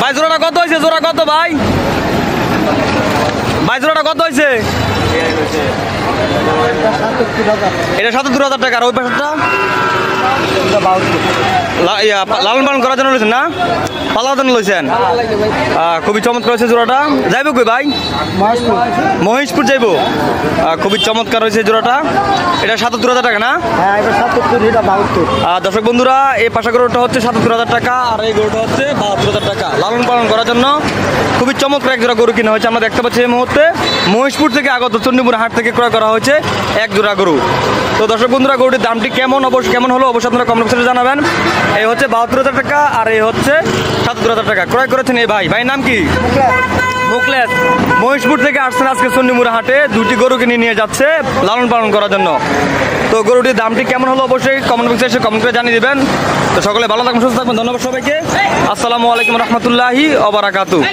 ভাই জোড়াটা কত হয়েছে? জোড়া কত ভাই? ভাই জোড়াটা কত হয়েছে? এটা ৭৭,০০০ টাকা। আর ওই পাশেরটা লালন পালন করার জন্য লইছেন না? পালার জন্য লইছেন? খুবই চমৎকার হয়েছে জোড়াটা। যাইব কই ভাই? মহেশপুর যাইব। খুবই চমৎকার হয়েছে জোড়াটা। এটা ৭৭,০০০ টাকা না? দর্শক বন্ধুরা, এই পাশা গরুটা হচ্ছে ৭৭,০০০ টাকা, আর এই গরুটা হচ্ছে ৭২,০০০ টাকা। লালন পালন করার জন্য খুবই চমৎকার এক জোড়া গরু কিনা হয়েছে। আমরা দেখতে পাচ্ছি এই মুহূর্তে মহেশপুর থেকে আগত চণ্ডীপুর হাট থেকে ক্রয় করা হয়েছে এক জোড়া গরু। তো দর্শক বন্ধুরা, গরুটির দামটি কেমন হলো অবশ্যই আপনারা কমেন্ট বক্সে জানাবেন। এই হচ্ছে ৭২,০০০ টাকা, আর এই হচ্ছে ৭৭,০০০ টাকা। ক্রয় করেছেন এই ভাই নাম কি? মুকলেশ। মহেশপুর থেকে আসছেন আজকে চণ্ডীমুড়া হাটে, দুটি গরু কিনে নিয়ে যাচ্ছে লালন পালন করার জন্য। তো গরুটির দামটি কেমন হলো অবশ্যই কমেন্ট বক্সে এসে কমেন্ট করে জানিয়ে দিবেন। তো সকলে ভালো থাকবেন, সুস্থ থাকবেন। ধন্যবাদ সবাইকে। আসসালামু আলাইকুম রহমতুল্লাহি ওয়া বারাকাতুহু।